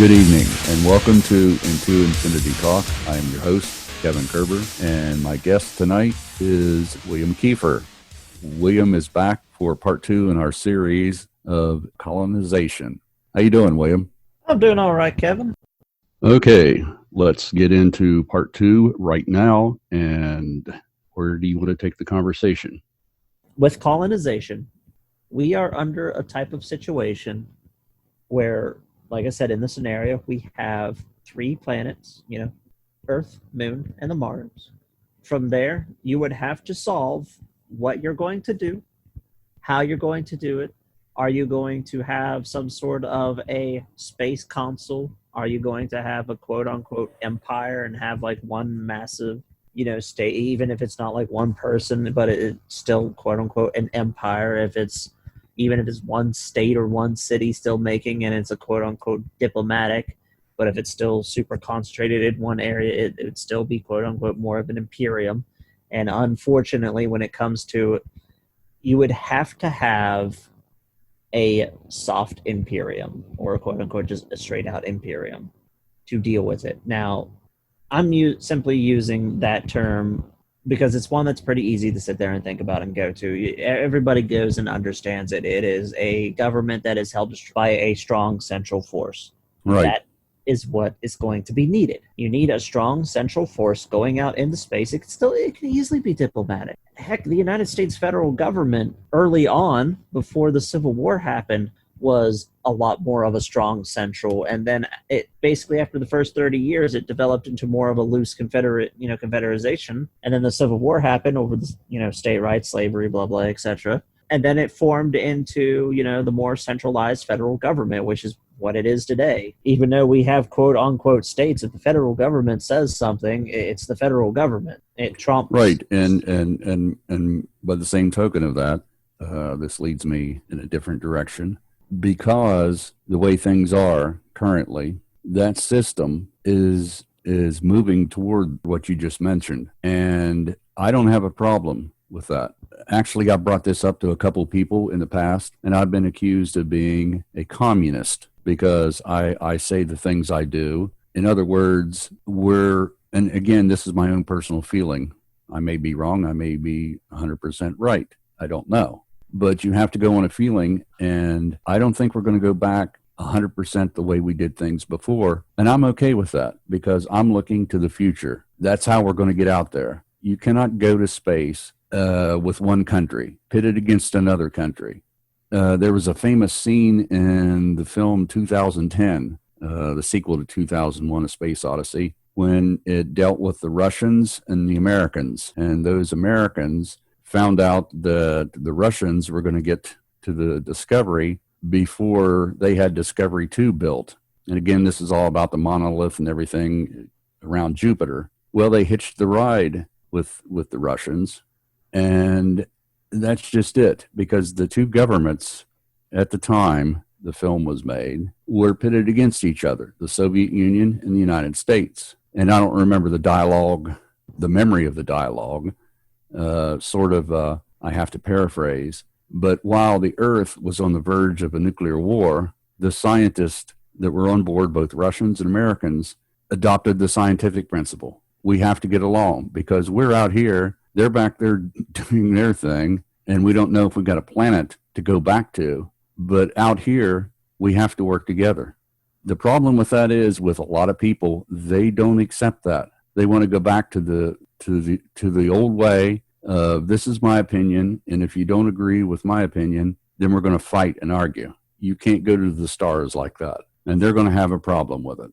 Good evening, and welcome to Into Infinity Talk. I am your host, Kevin Koerber, and my guest tonight is William Keifer. William is back for part 2 in our series of colonization. How you doing, William? I'm doing all right, Kevin. Okay, let's get into part 2 right now. And where do you want to take the conversation? With colonization, we are under a type of situation where, like I said, in the scenario, we have 3 planets, Earth, Moon, and the Mars. From there, you would have to solve what you're going to do, how you're going to do it. Are you going to have some sort of a space console? Are you going to have a quote-unquote empire and have like one massive, state, even if it's not like one person, but it's still quote-unquote an empire even if it's one state or one city still making, and it's a quote-unquote diplomatic, but if it's still super concentrated in one area, it would still be quote-unquote more of an imperium. And unfortunately, when it comes to it, you would have to have a soft imperium or quote-unquote just a straight-out imperium to deal with it. Now, I'm simply using that term because it's one that's pretty easy to sit there and think about and go to. Everybody goes and understands it. It is a government that is held by a strong central force. Right. That is what is going to be needed. You need a strong central force going out into space. It can easily be diplomatic. Heck, the United States federal government early on, before the Civil War happened, was a lot more of a strong central, and then it basically after the first 30 years it developed into more of a loose confederation, and then the Civil War happened over the state rights, slavery, blah blah, etc. And then it formed into the more centralized federal government, which is what it is today. Even though we have quote unquote states, if the federal government says something, it's the federal government. It trumps. Right, and by the same token of that, this leads me in a different direction. Because the way things are currently, that system is moving toward what you just mentioned. And I don't have a problem with that. Actually, I brought this up to a couple people in the past, and I've been accused of being a communist because I say the things I do. In other words, and again, this is my own personal feeling. I may be wrong. I may be 100% right. I don't know. But you have to go on a feeling, and I don't think we're going to go back 100% the way we did things before. And I'm okay with that because I'm looking to the future. That's how we're going to get out there. You cannot go to space with one country, pitted against another country. There was a famous scene in the film 2010, the sequel to 2001, A Space Odyssey, when it dealt with the Russians and the Americans. And those Americans found out that the Russians were going to get to the Discovery before they had Discovery 2 built. And again, this is all about the monolith and everything around Jupiter. Well, they hitched the ride with the Russians, and that's just it, because the two governments at the time the film was made were pitted against each other, the Soviet Union and the United States. And I don't remember the dialogue, the memory of the dialogue, I have to paraphrase, but while the Earth was on the verge of a nuclear war, the scientists that were on board, both Russians and Americans, adopted the scientific principle. We have to get along because we're out here, they're back there doing their thing, and we don't know if we've got a planet to go back to, but out here, we have to work together. The problem with that is, with a lot of people, they don't accept that. They want to go back to the old way of, this is my opinion, and if you don't agree with my opinion, then we're going to fight and argue. You can't go to the stars like that, and they're going to have a problem with it.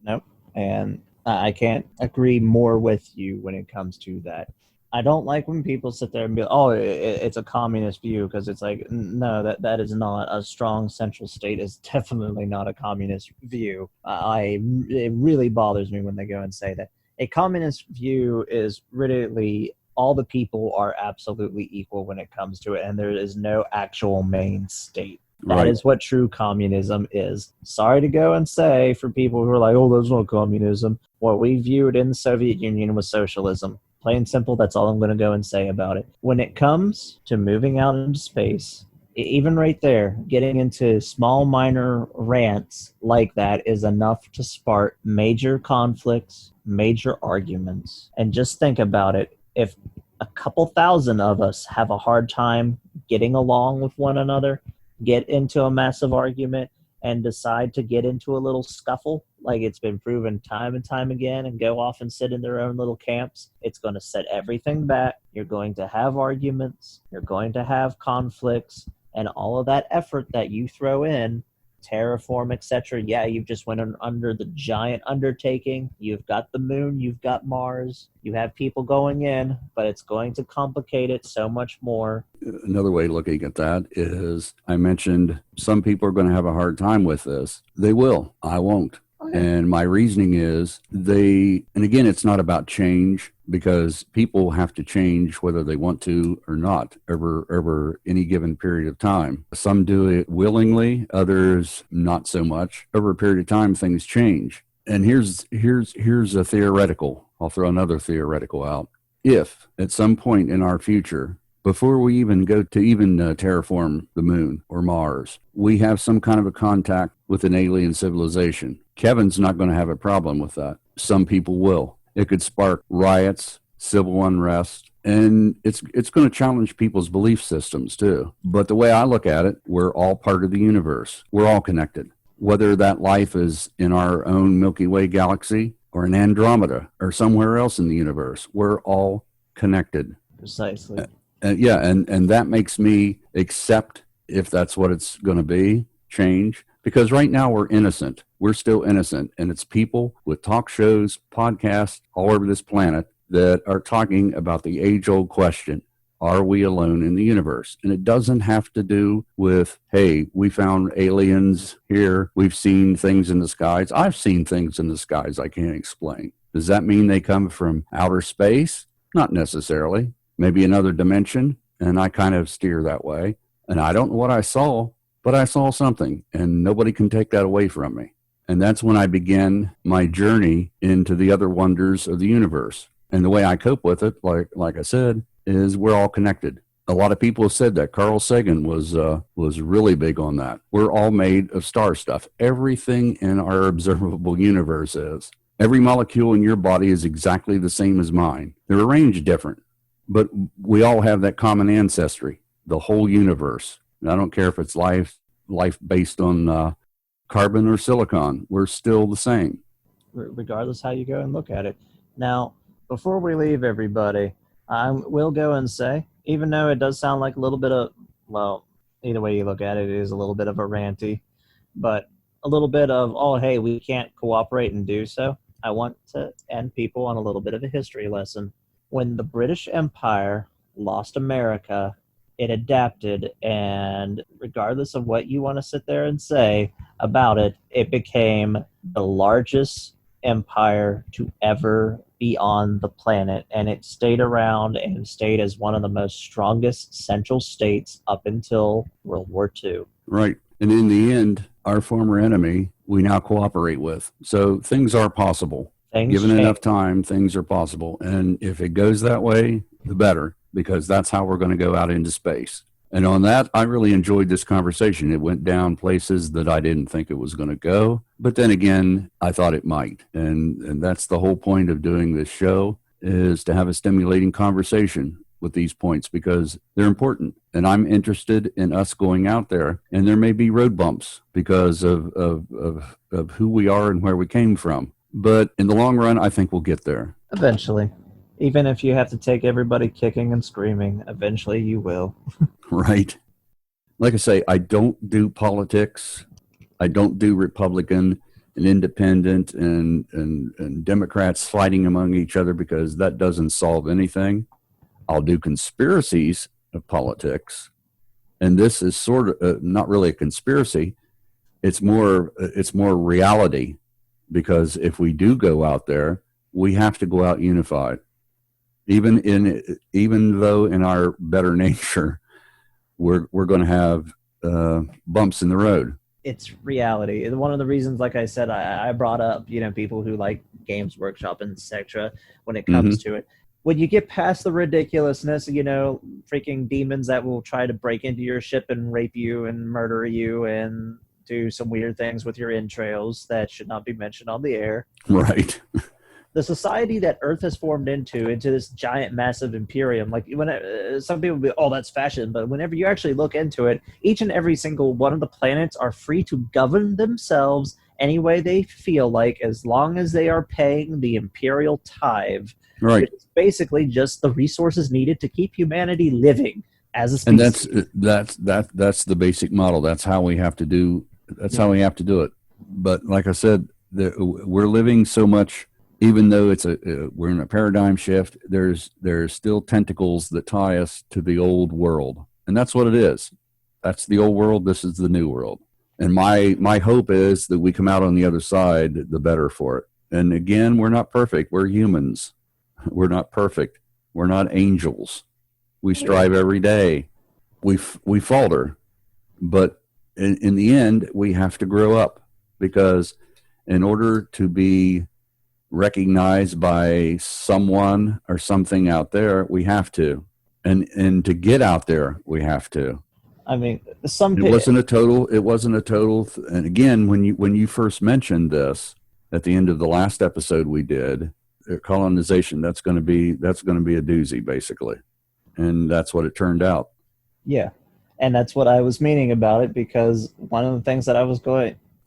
Nope, and I can't agree more with you when it comes to that. I don't like when people sit there and be, oh, it's a communist view, because it's like, no, that is not. A strong central state is definitely not a communist view. It really bothers me when they go and say that. A communist view is really all the people are absolutely equal when it comes to it, and there is no actual main state. That is what true communism is. Sorry to go and say for people who are like, oh, that's not communism. What we viewed in the Soviet Union was socialism. Plain and simple, that's all I'm going to go and say about it. When it comes to moving out into space, Even right there, getting into small minor rants like that is enough to spark major conflicts, major arguments. And just think about it. If a couple thousand of us have a hard time getting along with one another, get into a massive argument, and decide to get into a little scuffle, like it's been proven time and time again, and go off and sit in their own little camps, it's going to set everything back. You're going to have arguments, you're going to have conflicts, and all of that effort that you throw in, terraform, etc. Yeah, you've just went under the giant undertaking. You've got the moon, you've got Mars, you have people going in, but it's going to complicate it so much more. Another way of looking at that is, I mentioned some people are going to have a hard time with this. They will. I won't. And my reasoning is and again, it's not about change, because people have to change whether they want to or not over any given period of time. Some do it willingly, others not so much. Over a period of time, things change. And here's a theoretical. I'll throw another theoretical out. If at some point in our future, before we even go to terraform the moon or Mars, we have some kind of a contact with an alien civilization, Kevin's not going to have a problem with that. Some people will. It could spark riots, civil unrest, and it's going to challenge people's belief systems too. But the way I look at it, we're all part of the universe. We're all connected. Whether that life is in our own Milky Way galaxy or in Andromeda or somewhere else in the universe, we're all connected. Precisely. And that makes me accept, if that's what it's going to be, change. Because right now we're innocent. We're still innocent. And it's people with talk shows, podcasts all over this planet that are talking about the age-old question, are we alone in the universe? And it doesn't have to do with, hey, we found aliens here. We've seen things in the skies. I've seen things in the skies I can't explain. Does that mean they come from outer space? Not necessarily. Maybe another dimension. And I kind of steer that way. And I don't know what I saw, but I saw something, and nobody can take that away from me. And that's when I began my journey into the other wonders of the universe. And the way I cope with it, like I said, is we're all connected. A lot of people have said that. Carl Sagan was really big on that. We're all made of star stuff. Everything in our observable universe is. Every molecule in your body is exactly the same as mine. They're arranged different, but we all have that common ancestry, the whole universe. I don't care if it's life based on carbon or silicon. We're still the same. Regardless how you go and look at it. Now, before we leave everybody, I will go and say, even though it does sound like a little bit of, well, either way you look at it, it is a little bit of a ranty, but a little bit of, oh, hey, we can't cooperate and do so. I want to end people on a little bit of a history lesson. When the British Empire lost America, it adapted, and regardless of what you want to sit there and say about it, it became the largest empire to ever be on the planet, and it stayed around and stayed as one of the most strongest central states up until World War II. Right. And in the end, our former enemy, we now cooperate with. So things are possible. Given enough time, things are possible. And if it goes that way, the better, because that's how we're going to go out into space. And on that, I really enjoyed this conversation. It went down places that I didn't think it was going to go. But then again, I thought it might. And that's the whole point of doing this show, is to have a stimulating conversation with these points, because they're important. And I'm interested in us going out there. And there may be road bumps because of who we are and where we came from. But in the long run, I think we'll get there. Eventually. Even if you have to take everybody kicking and screaming, eventually you will. Right. Like I say, I don't do politics. I don't do Republican and independent and Democrats fighting among each other, because that doesn't solve anything. I'll do conspiracies of politics. And this is sort of not really a conspiracy. It's more reality, because if we do go out there, we have to go out unified. Even though in our better nature, we're going to have bumps in the road. It's reality. One of the reasons, like I said, I brought up, people who like Games Workshop and etc. when it comes to it. when you get past the ridiculousness, freaking demons that will try to break into your ship and rape you and murder you and do some weird things with your entrails that should not be mentioned on the air. Right. The society that Earth has formed into this giant, massive imperium, like when some people will be, oh, that's fashion, but whenever you actually look into it, each and every single one of the planets are free to govern themselves any way they feel like, as long as they are paying the imperial tithe. Right. Which is basically just the resources needed to keep humanity living as a And species. that's the basic model. That's how we have to do. That's how we have to do it. But like I said, we're living so much. Even though we're in a paradigm shift, there's still tentacles that tie us to the old world, and that's what it is. That's the old world. This is the new world. And my hope is that we come out on the other side, the better for it. And again, we're not perfect. We're humans. We're not perfect. We're not angels. We strive every day. We falter, but in the end, we have to grow up, because in order to be recognized by someone or something out there, we have to, and to get out there, we have to. I mean, It wasn't a total. And again, when you first mentioned this at the end of the last episode we did, colonization, that's going to be a doozy, basically, and that's what it turned out. Yeah, and that's what I was meaning about it, because one of the things that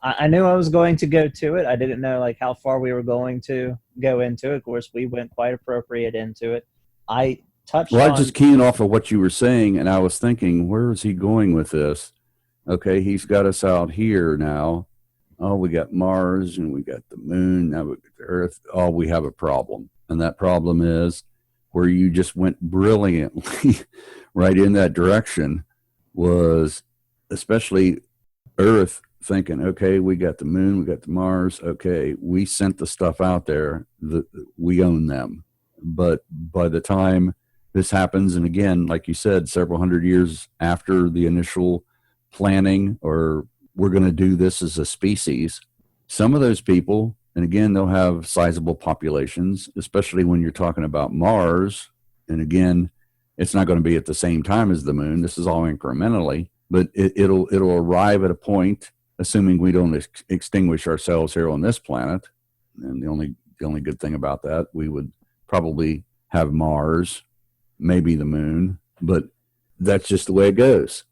I knew I was going to go to it. I didn't know like how far we were going to go into it. Of course, we went quite appropriate into it. I touched on... I just keying off of what you were saying, and I was thinking, where is he going with this? Okay, he's got us out here now. Oh, we got Mars and we got the moon. Now we got the Earth. Oh, we have a problem. And that problem is where you just went brilliantly right in that direction, was especially Earth thinking, okay, we got the moon, we got the Mars. Okay, we sent the stuff out there. We own them. But by the time this happens, and again, like you said, several hundred years after the initial planning, or we're going to do this as a species, some of those people, and again, they'll have sizable populations, especially when you're talking about Mars. And again, it's not going to be at the same time as the moon. This is all incrementally, but it'll arrive at a point, assuming we don't extinguish ourselves here on this planet. And the only good thing about that, we would probably have Mars, maybe the moon, but that's just the way it goes.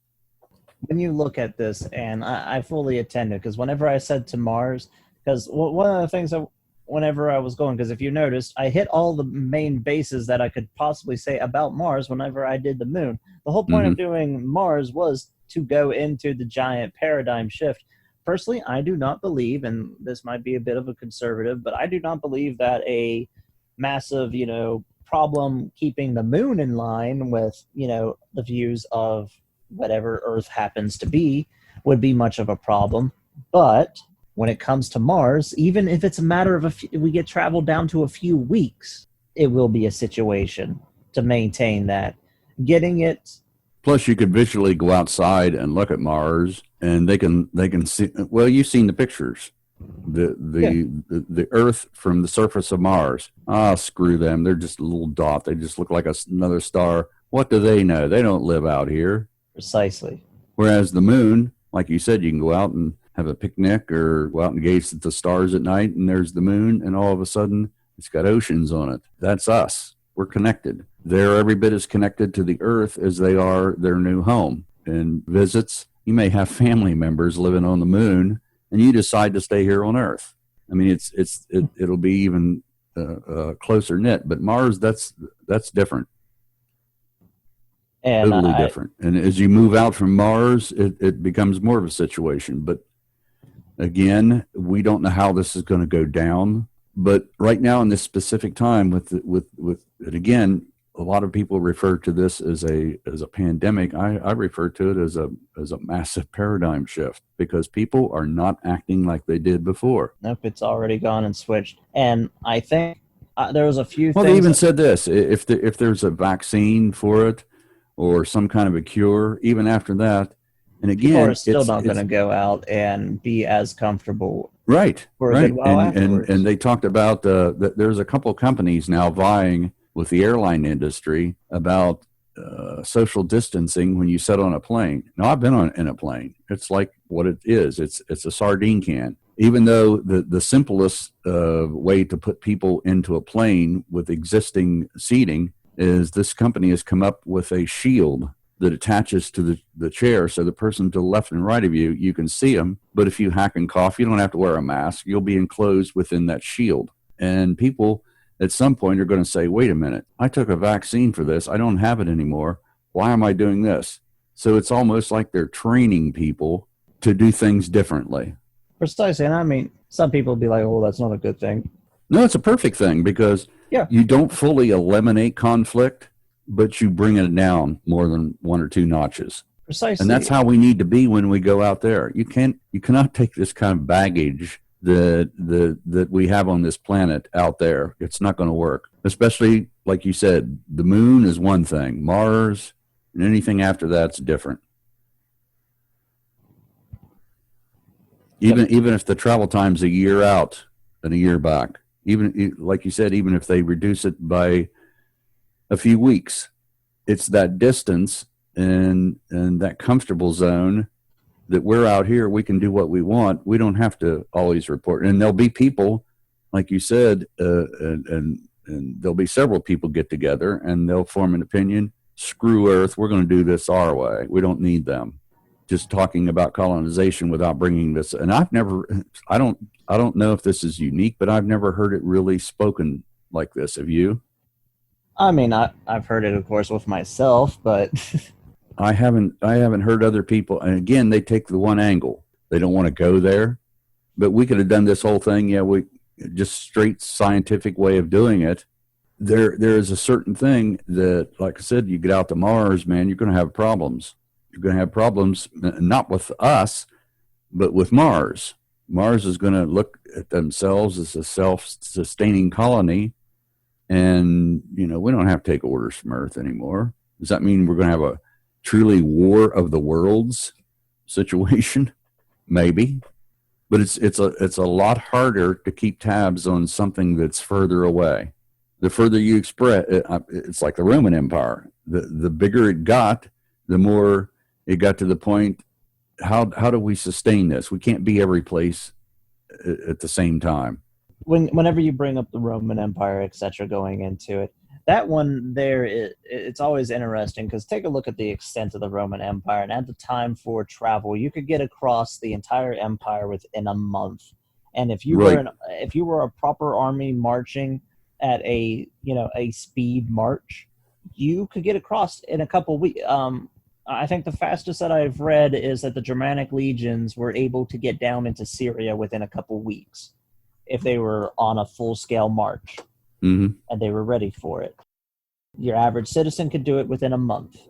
When you look at this, and I fully attended, because whenever I said to Mars, because one of the things that whenever I was going, because if you noticed, I hit all the main bases that I could possibly say about Mars whenever I did the moon. The whole point of doing Mars was to go into the giant paradigm shift. Personally, I do not believe, and this might be a bit of a conservative, but I do not believe that a massive, problem keeping the moon in line with, the views of whatever Earth happens to be would be much of a problem. But when it comes to Mars, even if it's a matter of we get traveled down to a few weeks, it will be a situation to maintain that. Getting it. Plus, you could visually go outside and look at Mars, and they can see. Well, you've seen the pictures. The Earth from the surface of Mars. Screw them. They're just a little dot. They just look like another star. What do they know? They don't live out here. Precisely. Whereas the moon, like you said, you can go out and have a picnic or go out and gaze at the stars at night, and there's the moon, and all of a sudden it's got oceans on it. That's us. We're connected. They're every bit as connected to the Earth as they are their new home. And visits, you may have family members living on the moon, and you decide to stay here on Earth. I mean, it'll be even closer knit. But Mars, that's different. And totally different. And as you move out from Mars, it becomes more of a situation. But again, we don't know how this is going to go down. But right now, in this specific time, with it again, a lot of people refer to this as a pandemic. I refer to it as a massive paradigm shift, because people are not acting like they did before. Nope, it's already gone and switched. And I think there was a few. Well, they even said this: if there's a vaccine for it, or some kind of a cure, even after that, and again, people are still not going to go out and be as comfortable. Right, for a right. good while afterwards. And they talked about that there's a couple of companies now vying with the airline industry about social distancing when you sit on a plane. Now, I've been in a plane. It's like what it is. It's a sardine can. Even though the simplest way to put people into a plane with existing seating is this company has come up with a shield that attaches to the chair, so the person to the left and right of you, you can see them. But if you hack and cough, you don't have to wear a mask. You'll be enclosed within that shield. And people at some point are going to say, wait a minute, I took a vaccine for this. I don't have it anymore. Why am I doing this? So it's almost like they're training people to do things differently. Precisely. And I mean, some people will be like, oh, that's not a good thing. No, it's a perfect thing because you don't fully eliminate conflict, but you bring it down more than 1 or 2 notches. Precisely. And that's how we need to be when we go out there. You cannot take this kind of baggage that we have on this planet out there. It's not going to work. Especially, like you said, the moon is one thing. Mars and anything after that's different. Even if the travel time's a year out and a year back, even like you said, even if they reduce it by a few weeks, it's that distance and that comfortable zone that we're out here. We can do what we want. We don't have to always report. And there'll be people, like you said, and there'll be several people get together and they'll form an opinion. Screw Earth. We're going to do this our way. We don't need them. Just talking about colonization without bringing this. And I don't know if this is unique, but I've never heard it really spoken like this. Have you? I mean, I've heard it, of course, with myself, but I haven't heard other people. And again, they take the one angle. They don't want to go there, but we could have done this whole thing. Yeah, we just straight scientific way of doing it. There is a certain thing that, like I said, you get out to Mars, man, you're going to have problems. You're going to have problems, not with us, but with Mars. Mars is going to look at themselves as a self-sustaining colony. And, we don't have to take orders from Earth anymore. Does that mean we're going to have a truly war of the worlds situation? Maybe. But it's a lot harder to keep tabs on something that's further away. The further you express, it's like the Roman Empire. The bigger it got, the more it got to the point, how do we sustain this? We can't be every place at the same time. Whenever you bring up the Roman Empire, etc., going into it, that one there, it's always interesting because take a look at the extent of the Roman Empire. And at the time for travel, you could get across the entire empire within a month. And if you were a proper army marching at a speed march, you could get across in a couple weeks. I think the fastest that I've read is that the Germanic legions were able to get down into Syria within a couple weeks if they were on a full-scale march, and they were ready for it. Your average citizen could do it within a month.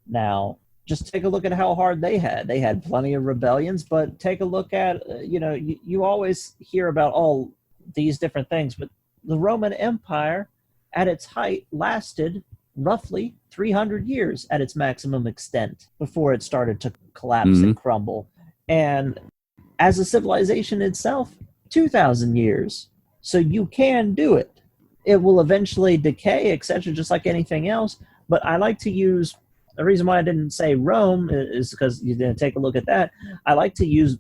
Now, just take a look at how hard they had. They had plenty of rebellions, but take a look at, you always hear about all these different things, but the Roman Empire at its height lasted roughly 300 years at its maximum extent before it started to collapse and crumble. And as a civilization itself, 2,000 years. So you can do it. It will eventually decay, etc., just like anything else. But I like to use, the reason why I didn't say Rome is because you didn't take a look at that. I like to use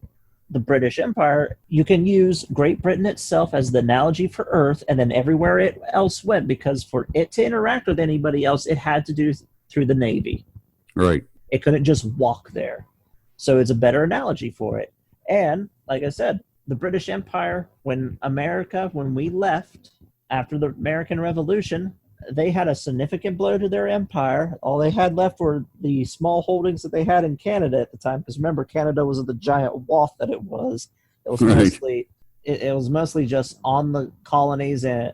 the British Empire. You can use Great Britain itself as the analogy for Earth, and then everywhere it else went, because for it to interact with anybody else, it had to do through the Navy. Right. It couldn't just walk there. So it's a better analogy for it. And, like I said, the British Empire, when we left after the American Revolution, they had a significant blow to their empire. All they had left were the small holdings that they had in Canada at the time. Because remember, Canada was the giant waft that it was. It was mostly it was mostly just on the colonies and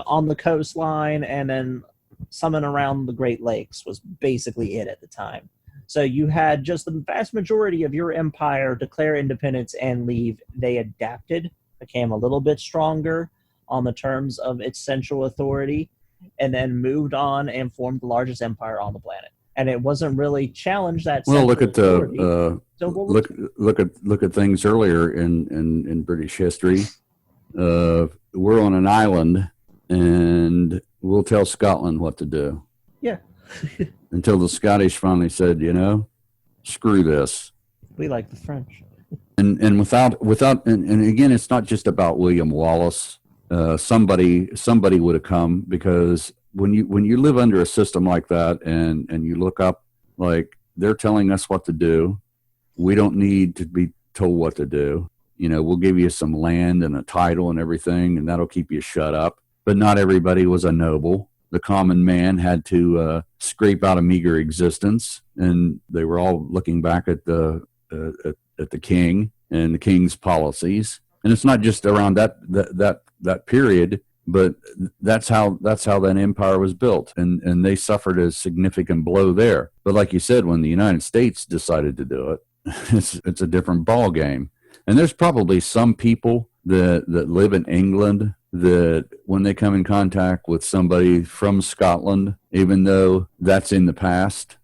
on the coastline, and then some and around the Great Lakes was basically it at the time. So you had just the vast majority of your empire declare independence and leave. They adapted, became a little bit stronger on the terms of its central authority, and then moved on and formed the largest empire on the planet. And it wasn't really challenged that. Well, look at look at things earlier in British history. We're on an island, and we'll tell Scotland what to do. Yeah. Until the Scottish finally said, screw this. We like the French. And and again, it's not just about William Wallace. Somebody would have come, because when you live under a system like that, and you look up, like, they're telling us what to do. We don't need to be told what to do. We'll give you some land and a title and everything, and that'll keep you shut up. But not everybody was a noble. The common man had to scrape out a meager existence, and they were all looking back at the king and the king's policies. And it's not just around that period, but that's how that empire was built, and they suffered a significant blow there. But like you said, when the United States decided to do it, it's a different ball game. And there's probably some people that live in England that when they come in contact with somebody from Scotland, even though that's in the past,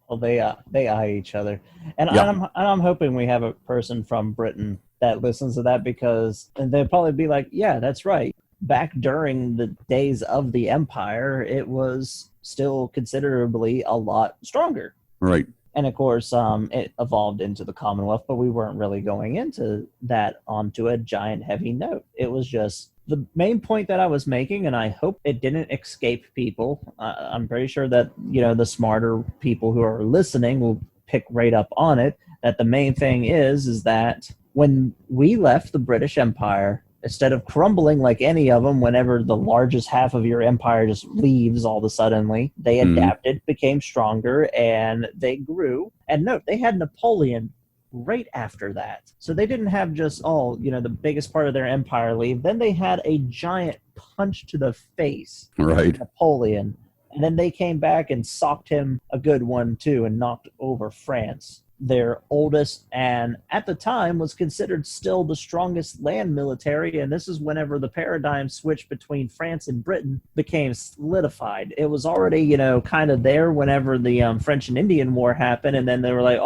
well, they eye each other, and yeah. I'm hoping we have a person from Britain that listens to that, because they'll probably be like, yeah, that's right. Back during the days of the empire, it was still considerably a lot stronger. Right. And of course, it evolved into the Commonwealth, but we weren't really going into that onto a giant heavy note. It was just the main point that I was making, and I hope it didn't escape people. I'm pretty sure that, the smarter people who are listening will pick right up on it, that the main thing is that when we left the British Empire, instead of crumbling like any of them, whenever the largest half of your empire just leaves all of a sudden, they adapted, became stronger, and they grew. And note, they had Napoleon right after that. So they didn't have just the biggest part of their empire leave. Then they had a giant punch to the face, right, Napoleon. And then they came back and socked him a good one too, and knocked over France, their oldest, and at the time was considered still the strongest land military. And this is whenever the paradigm switch between France and Britain became solidified. It was already, kind of there whenever the French and Indian War happened. And then they were like,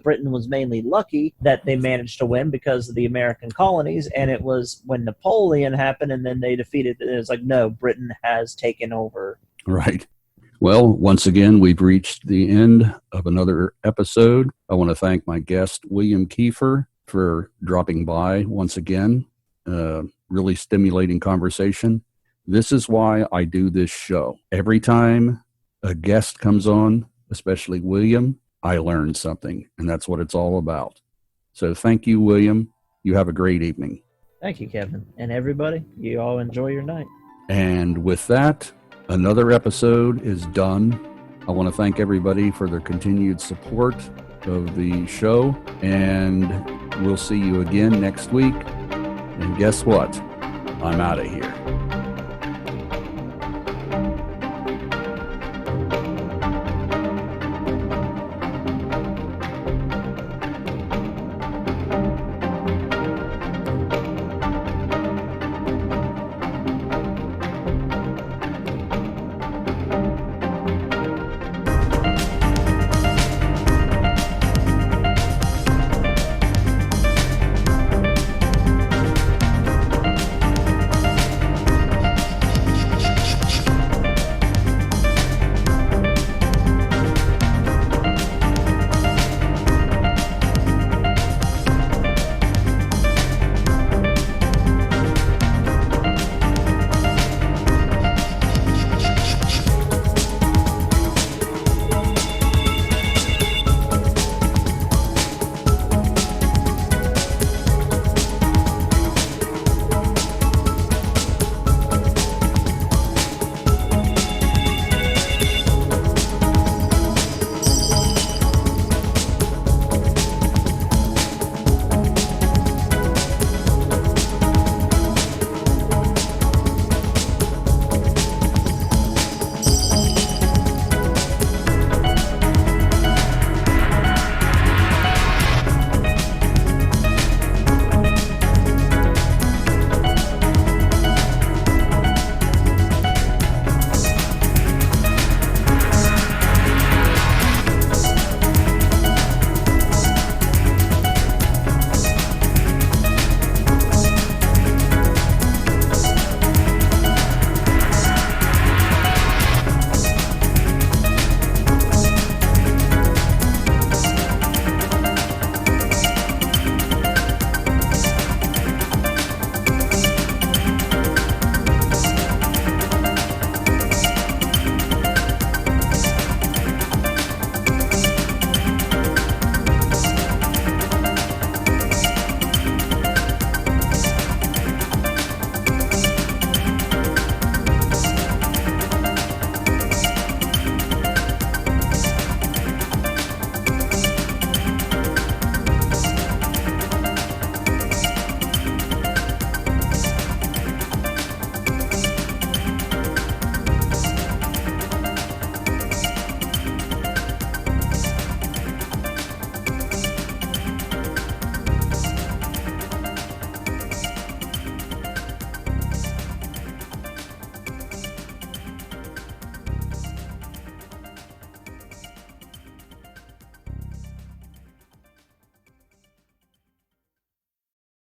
Britain was mainly lucky that they managed to win because of the American colonies. And it was when Napoleon happened and then they defeated it. It was like, no, Britain has taken over. Right. Well, once again, we've reached the end of another episode. I want to thank my guest, William Keifer, for dropping by once again. Really stimulating conversation. This is why I do this show. Every time a guest comes on, especially William, I learn something, and that's what it's all about. So thank you, William. You have a great evening. Thank you, Kevin. And everybody, you all enjoy your night. And with that, another episode is done. I want to thank everybody for their continued support of the show, and we'll see you again next week. And guess what? I'm out of here.